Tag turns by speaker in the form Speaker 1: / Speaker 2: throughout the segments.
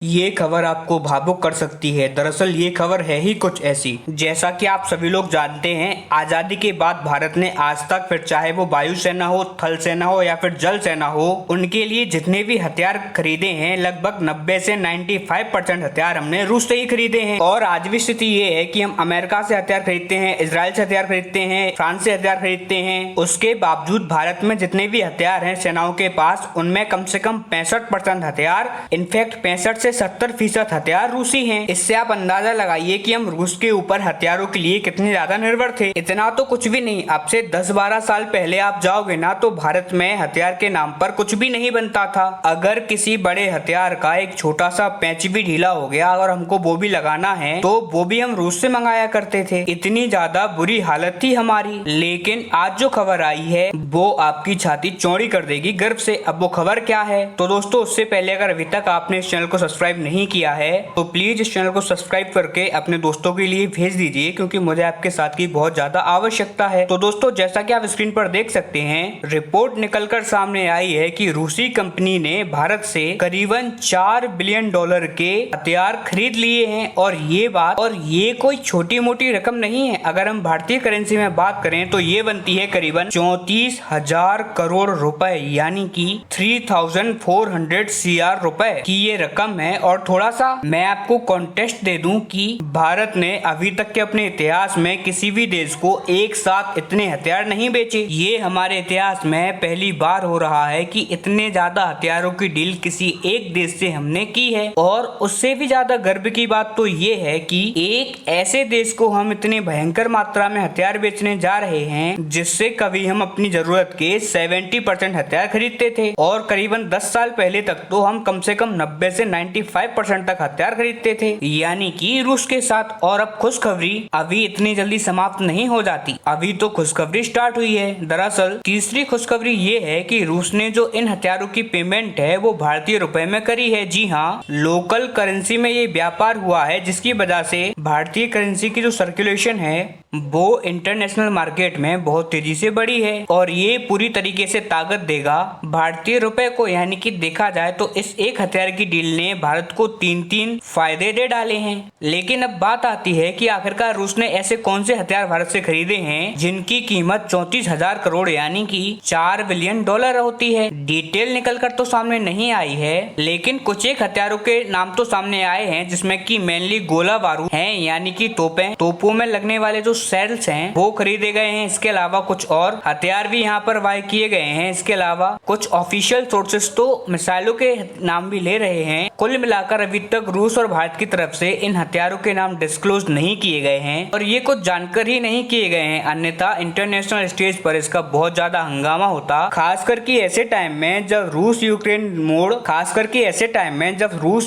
Speaker 1: ये खबर आपको भावुक कर सकती है। दरअसल ये खबर है ही कुछ ऐसी। जैसा कि आप सभी लोग जानते हैं, आजादी के बाद भारत ने आज तक, फिर चाहे वो वायुसेना हो, थल सेना हो या फिर जल सेना हो, उनके लिए जितने भी हथियार खरीदे हैं लगभग 90 से 95% हथियार हमने रूस से ही खरीदे हैं। और आज भी स्थिति ये है कि हम अमेरिका से हथियार खरीदते हैं, इजराइल से हथियार खरीदते हैं, फ्रांस से हथियार खरीदते हैं। उसके बावजूद भारत में जितने भी हथियार हैं सेनाओं के पास, उनमें कम से कम 65% हथियार, इनफैक्ट 65 से 70% हथियार रूसी हैं। इससे आप अंदाजा लगाइए कि हम रूस के ऊपर हथियारों के लिए कितने ज्यादा निर्भर थे। इतना तो कुछ भी नहीं, अब से 10-12 साल पहले आप जाओगे ना तो भारत में हथियार के नाम पर कुछ भी नहीं बनता था। अगर किसी बड़े हथियार का एक छोटा सा पैच भी ढीला हो गया और हमको वो भी लगाना है तो वो भी हम रूस से मंगाया करते थे। इतनी ज्यादा बुरी हालत थी हमारी। लेकिन आज जो खबर आई है वो आपकी छाती चौड़ी कर देगी गर्व से। अब वो खबर क्या है तो दोस्तों, उससे पहले अगर अभी तक आपने इस चैनल को सब्सक्राइब नहीं किया है तो प्लीज इस चैनल को सब्सक्राइब करके अपने दोस्तों के लिए भेज दीजिए, क्योंकि मुझे आपके साथ की बहुत ज्यादा आवश्यकता है। तो दोस्तों, जैसा कि आप स्क्रीन पर देख सकते हैं, रिपोर्ट निकलकर सामने आई है कि रूसी कंपनी ने भारत से करीबन $4 बिलियन के हथियार खरीद लिए हैं। और ये कोई छोटी मोटी रकम नहीं है। अगर हम भारतीय करेंसी में बात करें तो ये बनती है करीबन 34,000 करोड़ रुपए, यानी कि 3,400 CR रुपए की ये रकम है। और थोड़ा सा मैं आपको कॉन्टेक्स्ट दे दूं कि भारत ने अभी तक के अपने इतिहास में किसी भी देश को एक साथ इतने हथियार नहीं बेचे। ये हमारे इतिहास में पहली बार हो रहा है कि इतने ज्यादा हथियारों की डील किसी एक देश से हमने की है। और उससे भी ज्यादा गर्व की बात तो ये है कि एक ऐसे देश को हम इतने भयंकर मात्रा में हथियार बेचने जा रहे हैं जिससे कभी हम अपनी जरूरत के 70% हथियार खरीदते थे। और करीबन 10 साल पहले तक तो हम कम से कम 90 से 95% तक हथियार खरीदते थे, यानी कि रूस के साथ। और अब खुशखबरी अभी इतनी जल्दी समाप्त नहीं हो जाती, अभी तो खुशखबरी स्टार्ट हुई है। दरअसल तीसरी खुशखबरी ये है कि रूस ने जो इन हथियारों की पेमेंट है वो भारतीय रुपए में करी है। जी हाँ, लोकल करेंसी में ये व्यापार हुआ है, जिसकी वजह से भारतीय करेंसी की जो सर्कुलेशन है वो इंटरनेशनल मार्केट में बहुत तेजी से बढ़ी है। और ये पूरी तरीके से ताकत देगा भारतीय रुपए को। यानी कि देखा जाए तो इस एक हथियार की डील ने भारत को 3 फायदे दे डाले हैं। लेकिन अब बात आती है कि आखिरकार रूस ने ऐसे कौन से हथियार भारत से खरीदे हैं जिनकी कीमत 34,000 करोड़ यानी कि $4 बिलियन होती है। डिटेल निकल कर तो सामने नहीं आई है, लेकिन कुछ एक हथियारों के नाम तो सामने आए हैं, जिसमें कि मेनली गोला बारूद है, यानी कि तोपों में लगने वाले जो सेल्स हैं वो खरीदे गए हैं। इसके अलावा कुछ और हथियार भी यहाँ पर बाय किए गए हैं। इसके अलावा कुछ ऑफिशियल सोर्सेस तो मिसाइलों के नाम भी ले रहे हैं। कुल मिलाकर अभी तक रूस और भारत की तरफ से इन हथियारों के नाम डिस्क्लोज नहीं किए गए हैं और ये कुछ जानकर ही नहीं किए गए हैं, अन्यथा इंटरनेशनल स्टेज पर इसका बहुत ज्यादा हंगामा होता। खास करके ऐसे टाइम में जब रूस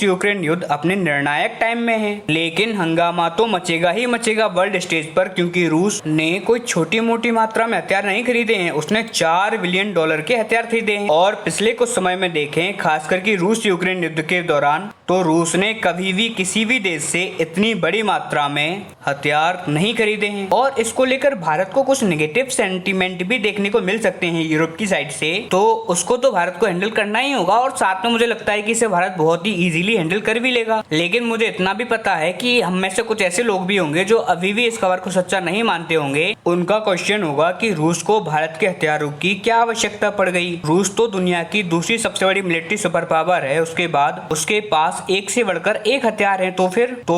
Speaker 1: यूक्रेन युद्ध अपने निर्णायक टाइम में है। लेकिन हंगामा तो मचेगा ही मचेगा वर्ल्ड स्टेज पर, क्योंकि रूस ने कोई छोटी मोटी मात्रा में हथियार नहीं खरीदे हैं, उसने $4 बिलियन के हथियार खरीदे हैं। और पिछले कुछ समय में देखें, खास करके रूस यूक्रेन युद्ध के दौरान, तो रूस ने कभी भी किसी भी देश से इतनी बड़ी मात्रा में हथियार नहीं खरीदे हैं। और इसको लेकर भारत को कुछ नेगेटिव सेंटीमेंट भी देखने को मिल सकते हैं यूरोप की साइड से, तो उसको तो भारत को हैंडल करना ही होगा। और साथ में मुझे लगता है कि इसे भारत बहुत ही इजीली हैंडल कर भी लेगा। लेकिन मुझे इतना भी पता है कि हम में से कुछ ऐसे लोग भी होंगे जो अभी भी इस खबर को सच्चा नहीं मानते होंगे। उनका क्वेश्चन होगा कि रूस को भारत के हथियारों की क्या आवश्यकता पड़ गई। रूस तो दुनिया की दूसरी सबसे बड़ी मिलिट्री सुपर पावर है, उसके बाद उसके पास एक से बढ़कर एक हथियार है। तो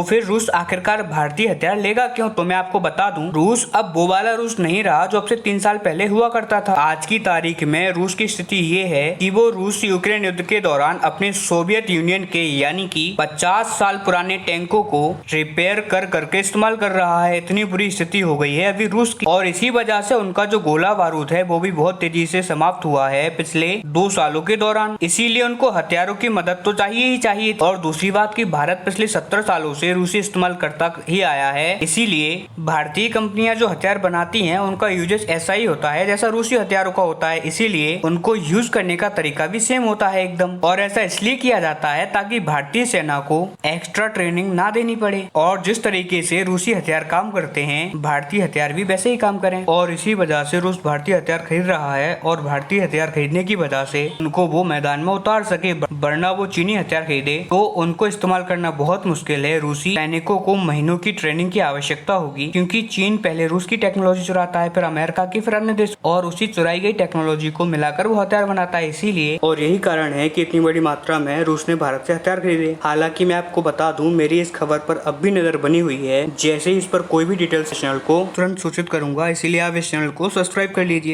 Speaker 1: फिर रूस आखिरकार भारतीय हथियार लेगा क्यों? तो मैं आपको बता दूं, रूस अब वो वाला रूस नहीं रहा जो अब से 3 साल पहले हुआ करता था। आज की तारीख में रूस की स्थिति ये है कि वो रूस यूक्रेन युद्ध के दौरान अपने सोवियत यूनियन के यानी कि 50 साल पुराने टैंकों को रिपेयर कर करके इस्तेमाल कर रहा है। इतनी बुरी स्थिति हो गई है अभी रूस की। और इसी वजह से उनका जो गोला बारूद है वो भी बहुत तेजी से समाप्त हुआ है पिछले 2 सालों के दौरान। इसीलिए उनको हथियारों की मदद तो चाहिए ही चाहिए। और दूसरी बात कि भारत पिछले 70 सालों से रूसी इस्तेमाल करता ही आया है, इसीलिए भारतीय कंपनियां जो हथियार बनाती हैं उनका यूजेस ऐसा ही होता है जैसा रूसी हथियारों का होता है। इसीलिए उनको यूज करने का तरीका भी सेम होता है एकदम। और ऐसा इसलिए किया जाता है ताकि भारतीय सेना को एक्स्ट्रा ट्रेनिंग ना देनी पड़े। और जिस तरीके से रूसी हथियार काम करते हैं, भारतीय हथियार भी वैसे ही काम करें। और इसी वजह से रूस भारतीय हथियार खरीद रहा है और भारतीय हथियार खरीदने की वजह से उनको वो मैदान में उतार सके, वरना वो चीनी हथियार खरीदे तो उनको इस्तेमाल करना बहुत मुश्किल है। रूसी सैनिकों को महीनों की ट्रेनिंग की आवश्यकता होगी, क्योंकि चीन पहले रूस की टेक्नोलॉजी चुराता है, फिर अमेरिका की, फिर अन्य देश, और उसी चुराई गई टेक्नोलॉजी को मिलाकर वो हथियार बनाता है। इसीलिए और यही कारण है कि इतनी बड़ी मात्रा में रूस ने भारत से हथियार खरीदे। हालांकि मैं आपको बता दूं, मेरी इस खबर पर अब भी नजर बनी हुई है। जैसे ही इस पर कोई भी डिटेल्स चैनल को तुरंत सूचित करूंगा, इसीलिए आप इस चैनल को सब्सक्राइब कर लीजिए।